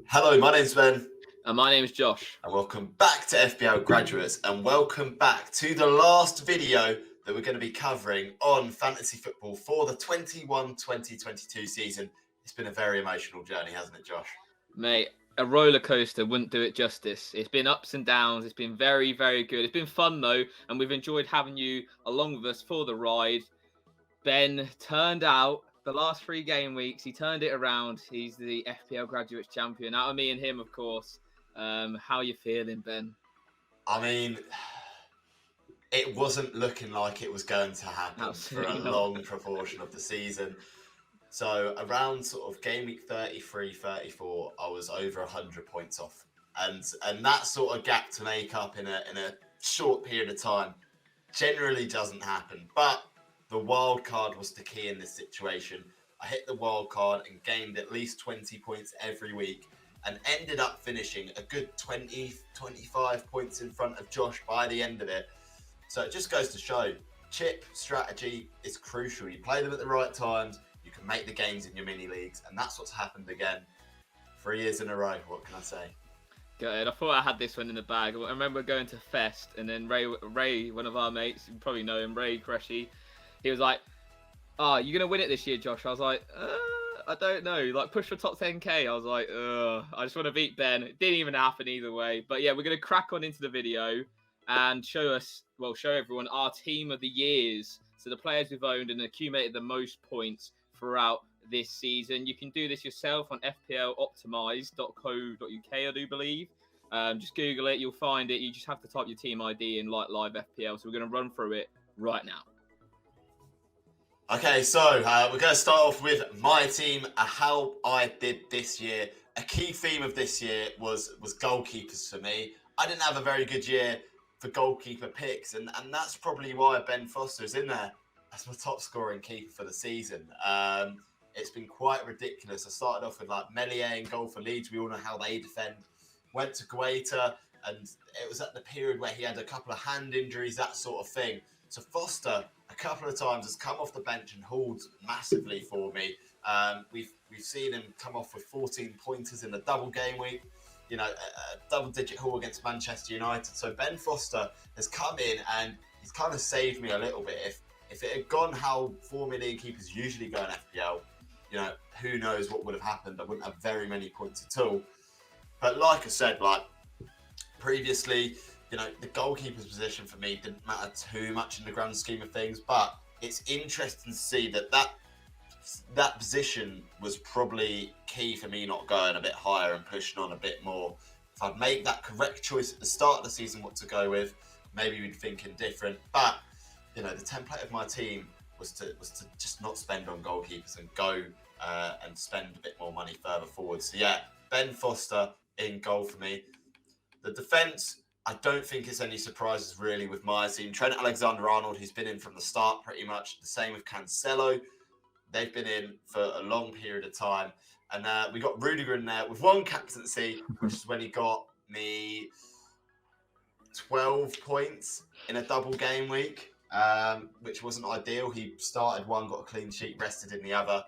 Hello, my name's Ben. And my name is Josh. And welcome back to FPL Graduates. And welcome back to the last video that we're going to be covering on fantasy football for the 21-2022 season. It's been a very emotional journey, hasn't it, Josh? Mate, a roller coaster wouldn't do it justice. It's been ups and downs. It's been very, very good. It's been fun, though, and we've enjoyed having you along with us for the ride. Ben turned out the last 3 game weeks. He turned it around. He's the FPL Graduates champion. Out of me and him, of course. How are you feeling, Ben? I mean, it wasn't looking like it was going to happen Absolutely for a long proportion of the season. So around sort of game week 33, 34, I was over 100 points off. And that sort of gap to make up in a short period of time generally doesn't happen. But the wild card was the key in this situation. I hit the wild card and gained at least 20 points every week and ended up finishing a good 20, 25 points in front of Josh by the end of it. So it just goes to show, chip strategy is crucial. You play them at the right times, you can make the gains in your mini leagues, and that's what's happened again. 3 years in a row, what can I say? Good. I thought I had this one in the bag. I remember going to Fest, and then Ray, one of our mates, you probably know him, Ray Creshy, he was like, "Oh, you're going to win it this year, Josh?" I was like, I don't know. Like, push for top 10k. I was like, I just want to beat Ben. It didn't even happen either way. But yeah, we're going to crack on into the video and show everyone our team of the years. So the players we've owned and accumulated the most points throughout this season. You can do this yourself on fploptimize.co.uk, I do believe. Just Google it. You'll find it. You just have to type your team ID in like live FPL. So we're going to run through it right now. Okay, so we're going to start off with my team, how I did this year. A key theme of this year was goalkeepers for me. I didn't have a very good year for goalkeeper picks, and that's probably why Ben Foster is in there as my top scoring keeper for the season. It's been quite ridiculous. I started off with like Melier in goal for Leeds. We all know how they defend. Went to Guaita, and it was at the period where he had a couple of hand injuries, that sort of thing. So Foster, a couple of times, has come off the bench and hauled massively for me. We've seen him come off with 14 pointers in the double game week. You know, a double-digit haul against Manchester United. So Ben Foster has come in and he's kind of saved me a little bit. If it had gone how 4 million keepers usually go in FPL, you know, who knows what would have happened. I wouldn't have very many points at all. But like I said, like previously, you know, the goalkeeper's position for me didn't matter too much in the grand scheme of things, but it's interesting to see that position was probably key for me not going a bit higher and pushing on a bit more. If I'd made that correct choice at the start of the season what to go with, maybe we'd be thinking different. But, you know, the template of my team was to just not spend on goalkeepers and go and spend a bit more money further forward. So yeah, Ben Foster in goal for me. The defence, I don't think it's any surprises really with my team. Trent Alexander-Arnold, who's been in from the start pretty much. The same with Cancelo. They've been in for a long period of time. And we got Rudiger in there with one captaincy, which is when he got me 12 points in a double game week, which wasn't ideal. He started one, got a clean sheet, rested in the other.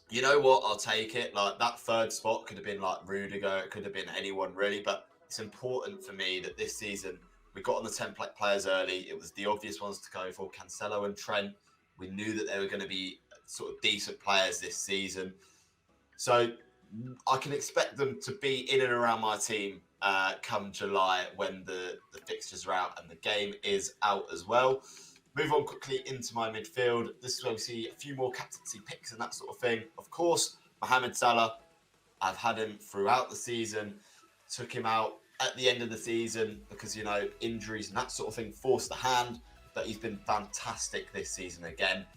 You know what? I'll take it. Like, that third spot could have been like Rudiger. It could have been anyone really. But it's important for me that this season we got on the template players early. It was the obvious ones to go for, Cancelo and Trent. We knew that they were going to be sort of decent players this season. So I can expect them to be in and around my team come July when the fixtures are out and the game is out as well. Move on quickly into my midfield. This is where we see a few more captaincy picks and that sort of thing. Of course, Mohamed Salah. I've had him throughout the season. Took him out at the end of the season because, you know, injuries and that sort of thing forced the hand. But he's been fantastic this season again.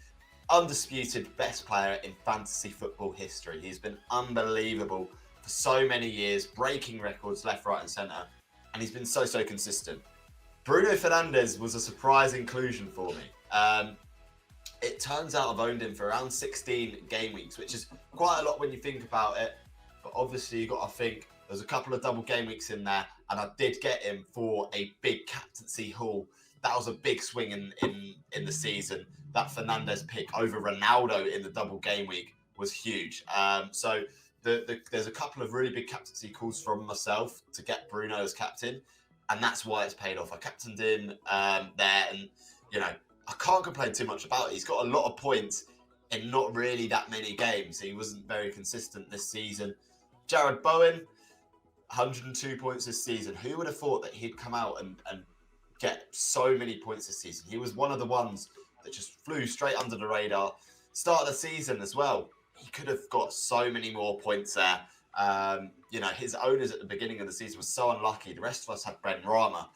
Undisputed best player in fantasy football history. He's been unbelievable for so many years, breaking records left, right and centre. And he's been so consistent. Bruno Fernandez was a surprise inclusion for me. It turns out I've owned him for around 16 game weeks, which is quite a lot when you think about it. But obviously you've got to think there's a couple of double game weeks in there, and I did get him for a big captaincy haul. That was a big swing in the season. That Fernandez pick over Ronaldo in the double game week was huge. So there's a couple of really big captaincy calls from myself to get Bruno as captain, and that's why it's paid off. I captained him there, and I can't complain too much about it. He's got a lot of points in not really that many games. He wasn't very consistent this season. Jared Bowen, 102 points this season. Who would have thought that he'd come out and get so many points this season? He was one of the ones that just flew straight under the radar. Start of the season as well. He could have got so many more points there. His owners at the beginning of the season were so unlucky. The rest of us had Ben Rama.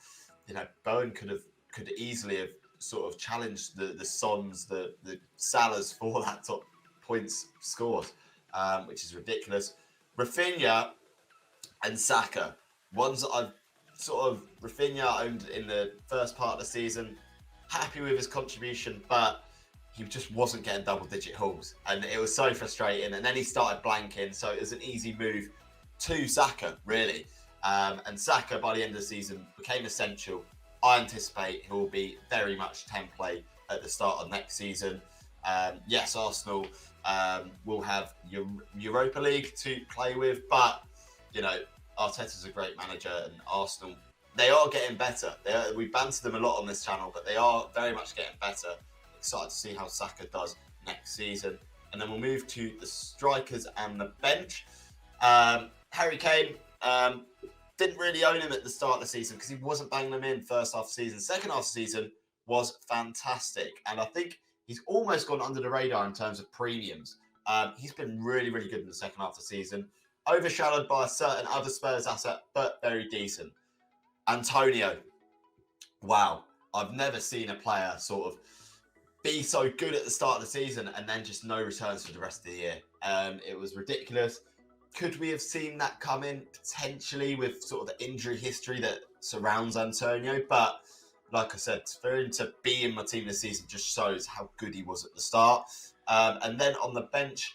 Bowen could easily have sort of challenged the Sons, the Salahs for that top points scored, which is ridiculous. Rafinha and Saka, ones that I've Rafinha owned in the first part of the season, happy with his contribution, but he just wasn't getting double-digit hauls, and it was so frustrating. And then he started blanking, so it was an easy move to Saka, really. And Saka, by the end of the season, became essential. I anticipate he will be very much template at the start of next season. Yes, Arsenal will have Europa League to play with, but Arteta's a great manager, and Arsenal, they are getting better. We banter them a lot on this channel, but they are very much getting better. Excited to see how Saka does next season. And then we'll move to the strikers and the bench. Harry Kane, didn't really own him at the start of the season because he wasn't banging them in first half of the season. Second half of the season was fantastic. And I think he's almost gone under the radar in terms of premiums. He's been really, really good in the second half of the season. Overshadowed by a certain other Spurs asset, but very decent. Antonio. Wow. I've never seen a player sort of be so good at the start of the season and then just no returns for the rest of the year. It was ridiculous. Could we have seen that come in potentially with sort of the injury history that surrounds Antonio? But like I said, for him to be in my team this season just shows how good he was at the start. And then on the bench,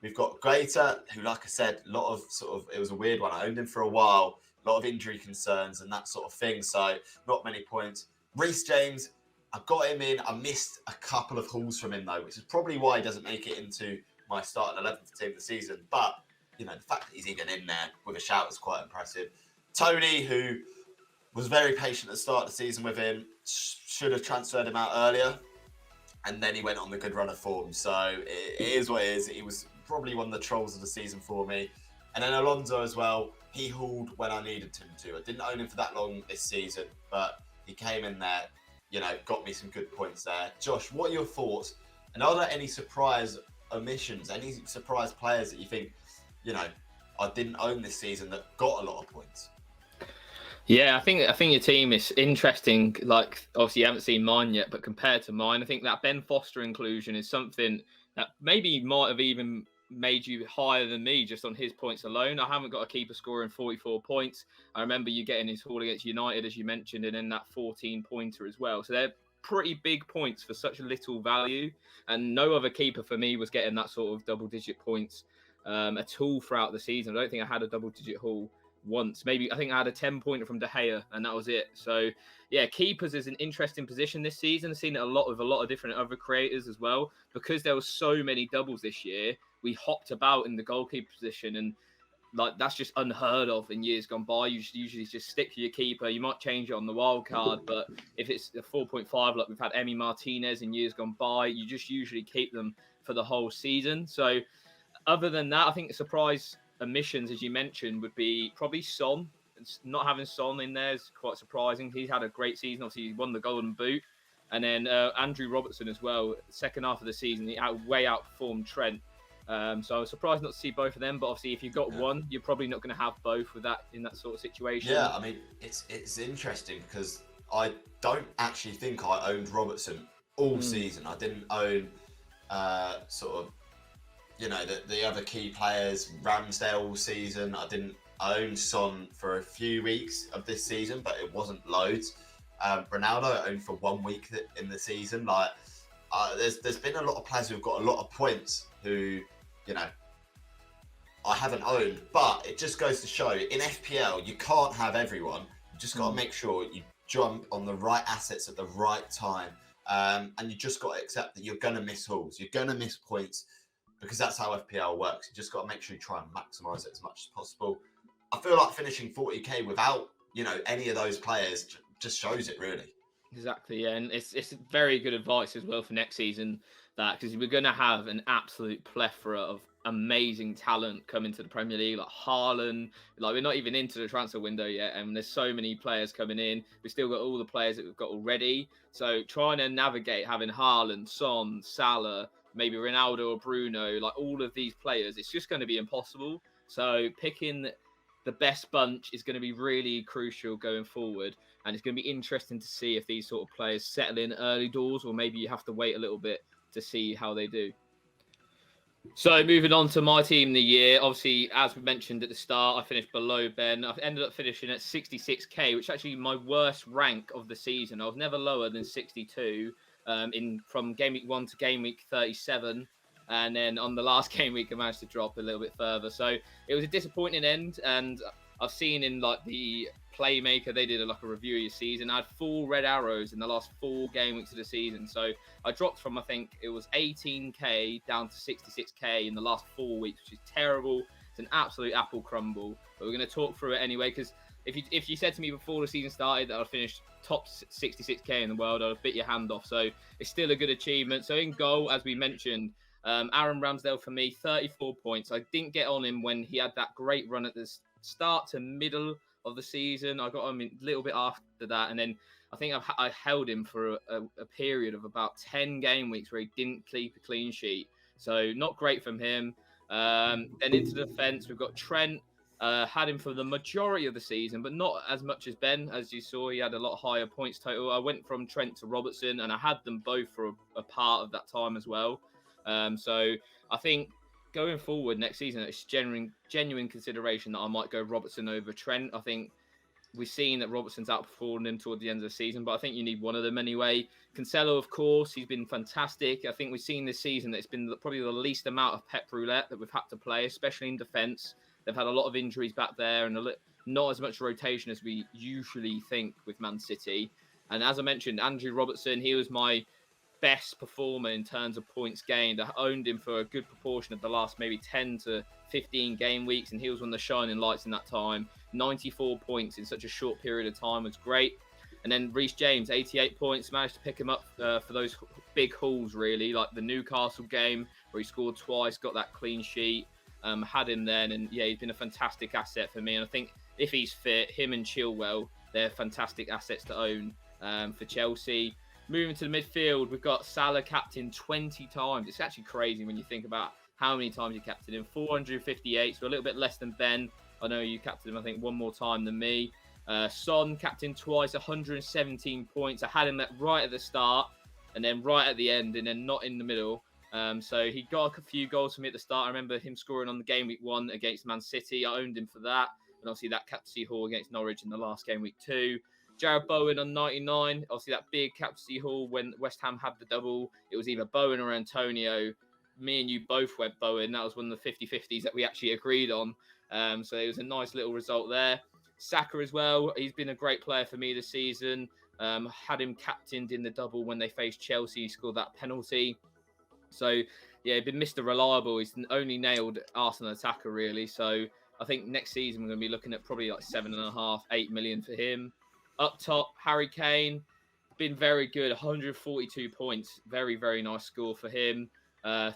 we've got Gaeta, who, like I said, it was a weird one. I owned him for a while, a lot of injury concerns and that sort of thing. So not many points. Rhys James, I got him in. I missed a couple of hauls from him, though, which is probably why he doesn't make it into my starting 11th team of the season. But, the fact that he's even in there with a shout is quite impressive. Tony, who was very patient at the start of the season with him, should have transferred him out earlier. And then he went on the good run of form. So it is what it is. He was probably one of the trolls of the season for me. And then Alonso as well. He hauled when I needed him to. I didn't own him for that long this season, but he came in there, got me some good points there. Josh, what are your thoughts? And are there any surprise omissions, any surprise players that you think, I didn't own this season that got a lot of points? Yeah, I think your team is interesting. Like, obviously you haven't seen mine yet, but compared to mine, I think that Ben Foster inclusion is something that maybe might have even made you higher than me just on his points alone. I haven't got a keeper scoring 44 points. I remember you getting his haul against United, as you mentioned, and then that 14-pointer as well. So they're pretty big points for such little value. And no other keeper for me was getting that sort of double-digit points at all throughout the season. I don't think I had a double-digit haul once. Maybe I think I had a 10-pointer from De Gea, and that was it. So yeah, keepers is an interesting position this season. I've seen it a lot of different other creators as well, because there were so many doubles this year. We hopped about in the goalkeeper position, and like that's just unheard of in years gone by. You should usually just stick to your keeper. You might change it on the wild card, but if it's a 4.5, like we've had Emi Martinez in years gone by, you just usually keep them for the whole season. So other than that, I think the surprise omissions, as you mentioned, would be probably Son. Not having Son in there is quite surprising. He's had a great season. Obviously, he won the Golden Boot. And then Andrew Robertson as well. Second half of the season, he way outperformed Trent. So I was surprised not to see both of them. But obviously, if you've got one, you're probably not going to have both with that in that sort of situation. Yeah, I mean, it's interesting because I don't actually think I owned Robertson all season. I didn't own the other key players, Ramsdale all season. I didn't own Son for a few weeks of this season, but it wasn't loads. Ronaldo I owned for 1 week in the season. There's been a lot of players who've got a lot of points who, I haven't owned. But it just goes to show, in FPL, you can't have everyone. You just got to make sure you jump on the right assets at the right time. And you just got to accept that you're going to miss hauls. You're going to miss points. because that's how FPL works. You just got to make sure you try and maximise it as much as possible. I feel like finishing 40k without, any of those players just shows it really. Exactly, yeah, and it's very good advice as well for next season, that because we're going to have an absolute plethora of amazing talent coming to the Premier League, like Haaland. Like, we're not even into the transfer window yet, and there's so many players coming in. We've still got all the players that we've got already, so trying to navigate having Haaland, Son, Salah, maybe Ronaldo or Bruno, like all of these players, it's just going to be impossible. So picking the best bunch is going to be really crucial going forward. And it's going to be interesting to see if these sort of players settle in early doors, or maybe you have to wait a little bit to see how they do. So moving on to my team of the year, obviously, as we mentioned at the start, I finished below Ben. I ended up finishing at 66k, which is actually my worst rank of the season. I was never lower than 62 from game week 1 to game week 37. And then on the last game week, I managed to drop a little bit further. So it was a disappointing end. And I've seen in like the Playmaker, they did a review of your season. I had 4 red arrows in the last 4 game weeks of the season. So I dropped from, I think it was 18k down to 66k in the last 4 weeks, which is terrible. It's an absolute apple crumble. But we're going to talk through it anyway, because if you said to me before the season started that I'd finished top 66k in the world, I'd have bit your hand off. So it's still a good achievement. So in goal, as we mentioned, Aaron Ramsdale for me, 34 points. I didn't get on him when he had that great run at the start to middle of the season. I got him a little bit after that, and then I think I held him for a period of about 10 game weeks where he didn't keep a clean sheet. So not great from him. Then into the defence, we've got Trent. Had him for the majority of the season, but not as much as Ben. As you saw, he had a lot higher points total. I went from Trent to Robertson, and I had them both for a part of that time as well. So I think going forward next season, it's genuine consideration that I might go Robertson over Trent. I think we've seen that Robertson's outperformed him toward the end of the season, but I think you need one of them anyway. Cancelo, of course, he's been fantastic. I think we've seen this season that it's been probably the least amount of pep roulette that we've had to play, especially in defence. They've had a lot of injuries back there and not as much rotation as we usually think with Man City. And as I mentioned, Andrew Robertson, he was my best performer in terms of points gained. I owned him for a good proportion of the last maybe 10 to 15 game weeks, and he was one of the shining lights in that time. 94 points in such a short period of time was great. And then Rhys James, 88 points, managed to pick him up for those big hauls, really, like the Newcastle game where he scored twice, got that clean sheet, had him then. And yeah, he's been a fantastic asset for me. And I think if he's fit, him and Chilwell, they're fantastic assets to own for Chelsea. Moving to the midfield, we've got Salah captain 20 times. It's actually crazy when you think about how many times you captained him. 458, so a little bit less than Ben. I know you captained him, I think, one more time than me. Son captained twice, 117 points. I had him right at the start and then right at the end and then not in the middle. So he got a few goals for me at the start. I remember him scoring on the game week 1 against Man City. I owned him for that. And obviously that captaincy haul against Norwich in the last game week 2. Jared Bowen on 99. Obviously, that big captaincy haul when West Ham had the double. It was either Bowen or Antonio. Me and you both went Bowen. That was one of the 50-50s that we actually agreed on. So it was a nice little result there. Saka as well. He's been a great player for me this season. Had him captained in the double when they faced Chelsea. He scored that penalty. So, yeah, he's been Mr. Reliable. He's only nailed Arsenal attacker, really. So I think next season we're going to be looking at probably like 7.5, 8 million for him. Up top, Harry Kane, been very good, 142 points. Very, very nice score for him.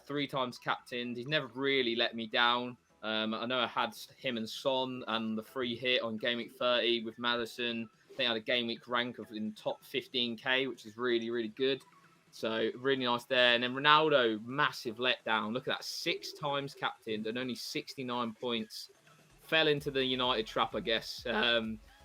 3 times captained. He's never really let me down. I know I had him and Son and the free hit on game week 30 with Maddison. I think I had a game week rank of in top 15k, which is really, really good. So really nice there. And then Ronaldo, massive letdown. Look at that, 6 times captained and only 69 points. Fell into the United trap, I guess.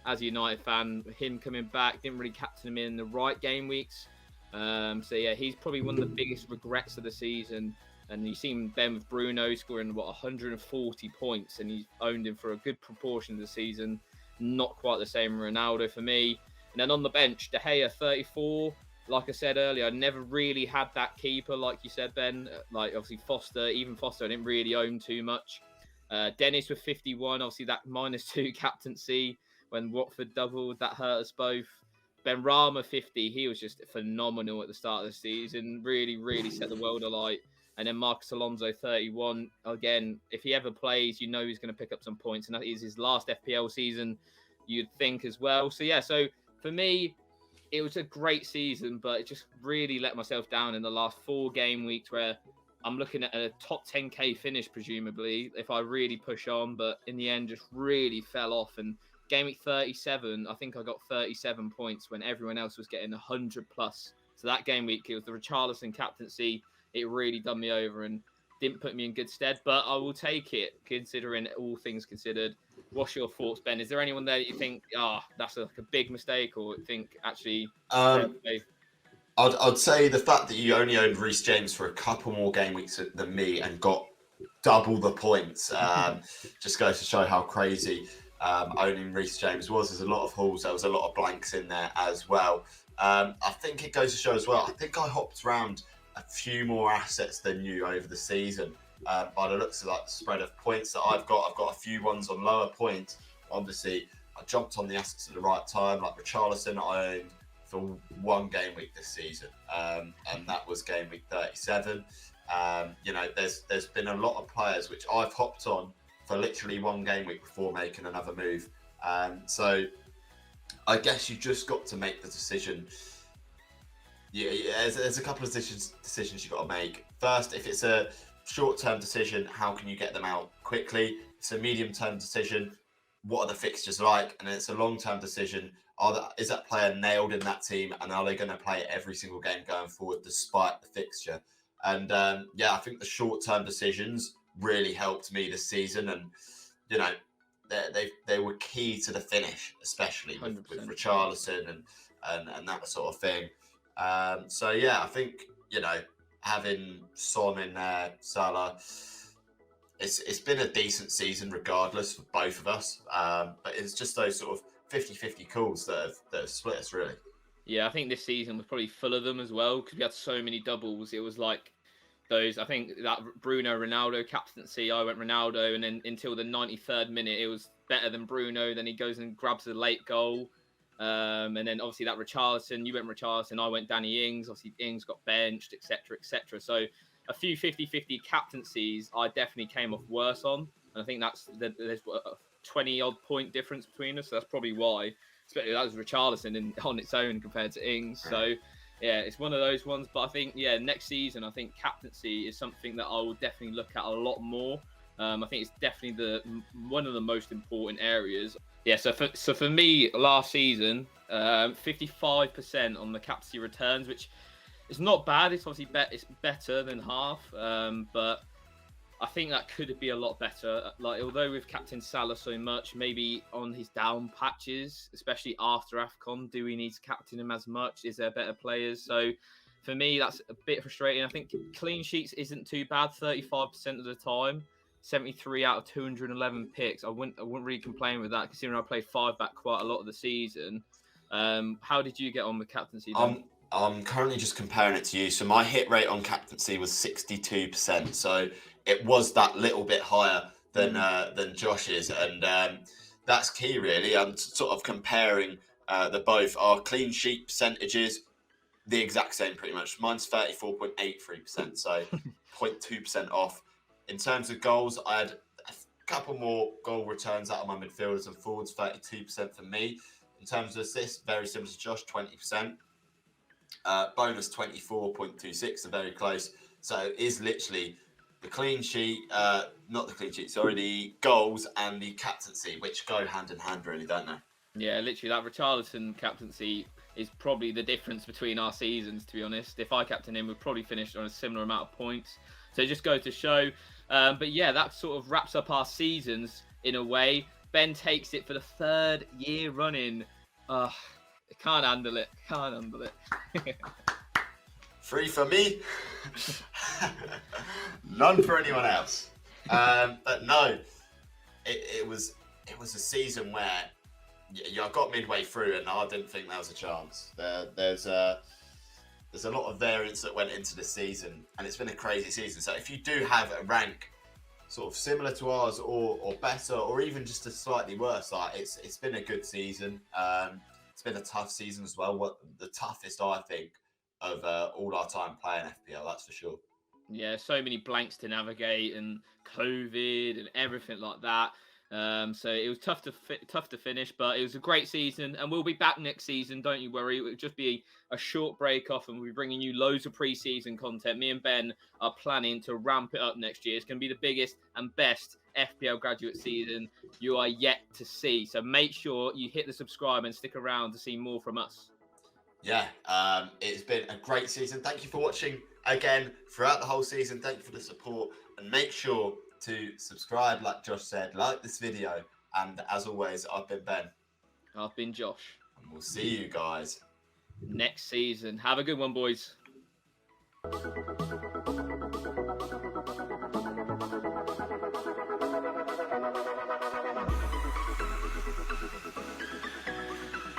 As a United fan, him coming back, didn't really captain him in the right game weeks. So yeah, he's probably one of the biggest regrets of the season. And you've seen Ben with Bruno scoring, 140 points, and he's owned him for a good proportion of the season. Not quite the same Ronaldo for me. And then on the bench, De Gea, 34. Like I said earlier, I never really had that keeper, like you said, Ben. Like, obviously, Foster, I didn't really own too much. Dennis with 51, obviously that -2 captaincy. When Watford doubled, that hurt us both. Benrahma 50, he was just phenomenal at the start of the season. Really, really set the world alight. And then Marcus Alonso, 31. Again, if he ever plays, he's going to pick up some points. And that is his last FPL season, you'd think as well. So, yeah, so for me, it was a great season, but it just really let myself down in the last 4 game weeks where I'm looking at a top 10k finish, presumably, if I really push on. But in the end, just really fell off. And game week 37, I think I got 37 points when everyone else was getting 100 plus. So that game week, it was the Richarlison captaincy. It really done me over and didn't put me in good stead. But I will take it, considering all things considered. What's your thoughts, Ben? Is there anyone there that you think, that's like a big mistake, or think actually? I'd say the fact that you only owned Rhys James for a couple more game weeks than me and got double the points just goes to show how crazy owning Rhys James was. There's a lot of hauls. There was a lot of blanks in there as well. I think it goes to show as well. I think I hopped around a few more assets than you over the season. By the looks of like the spread of points that I've got a few ones on lower points. Obviously, I jumped on the assets at the right time. Like Richarlison, I owned for 1 game week this season, and that was game week 37. There's been a lot of players which I've hopped on for literally 1 game week before making another move. So I guess you just got to make the decision. Yeah, there's a couple of decisions you've got to make. First, if it's a short-term decision, how can you get them out quickly? If it's a medium-term decision, what are the fixtures like? And then it's a long-term decision. Is that player nailed in that team, and are they going to play every single game going forward despite the fixture? And I think the short-term decisions really helped me this season, and they were key to the finish, especially with Richarlison and that sort of thing. I think having Son in there, Salah, it's been a decent season regardless for both of us. But it's just those sort of 50-50 calls that have split us, really. Yeah, I think this season was probably full of them as well, because we had so many doubles. It was like those, I think that Bruno Ronaldo captaincy, I went Ronaldo, and then until the 93rd minute, it was better than Bruno. Then he goes and grabs a late goal. And then obviously that Richarlison, you went Richarlison, I went Danny Ings. Obviously Ings got benched, etc., etc. So a few 50-50 captaincies I definitely came off worse on. And I think there's a 20-odd point difference between us. So that's probably why. Especially that was Richarlison on its own compared to Ings. So yeah, it's one of those ones. But I think, next season, I think captaincy is something that I will definitely look at a lot more. I think it's definitely one of the most important areas. Yeah, so for me, last season, 55% on the captaincy returns, which is not bad. It's obviously it's better than half, but I think that could be a lot better. Like, although we've captained Salah so much, maybe on his down patches, especially after AFCON, do we need to captain him as much? Is there better players? So for me, that's a bit frustrating. I think clean sheets isn't too bad, 35% of the time. 73 out of 211 picks. I wouldn't really complain with that, considering I played 5-back quite a lot of the season. How did you get on with captaincy? I'm currently just comparing it to you. So my hit rate on captaincy was 62%. So it was that little bit higher than Josh's, and that's key, really. I'm sort of comparing the both. Our clean sheet percentages, the exact same, pretty much. Mine's 34.83%, so 0.2% off. In terms of goals, I had a couple more goal returns out of my midfielders and forwards, 32% for me. In terms of assists, very similar to Josh, 20%. Bonus 24.26, so very close. So it is literally the clean sheet, the goals and the captaincy, which go hand in hand, really, don't they? Yeah, literally, that Richarlison captaincy is probably the difference between our seasons, to be honest. If I captain him, we'd probably finish on a similar amount of points. So just go to show. But yeah, that sort of wraps up our seasons in a way. Ben takes it for the 3rd year running. Can't handle it. Free for me, none for anyone else. But no, it was a season where I got midway through and I didn't think there was a chance. There's a lot of variance that went into the season, and it's been a crazy season. So if you do have a rank sort of similar to ours, or better, or even just a slightly worse, like it's been a good season. It's been a tough season as well. The toughest, I think, of all our time playing FPL, that's for sure. Yeah, so many blanks to navigate and COVID and everything like that. So it was tough to finish, but it was a great season, and we'll be back next season. Don't you worry. It will just be a short break off, and we'll be bringing you loads of pre-season content. Me and Ben are planning to ramp it up next year. It's going to be the biggest and best FPL graduate season you are yet to see. So make sure you hit the subscribe and stick around to see more from us. Yeah, it's been a great season. Thank you for watching again throughout the whole season. Thank you for the support, and make sure to subscribe, like Josh said, like this video, and as always, I've been Ben. I've been Josh. And we'll see you guys next season. Have a good one, boys.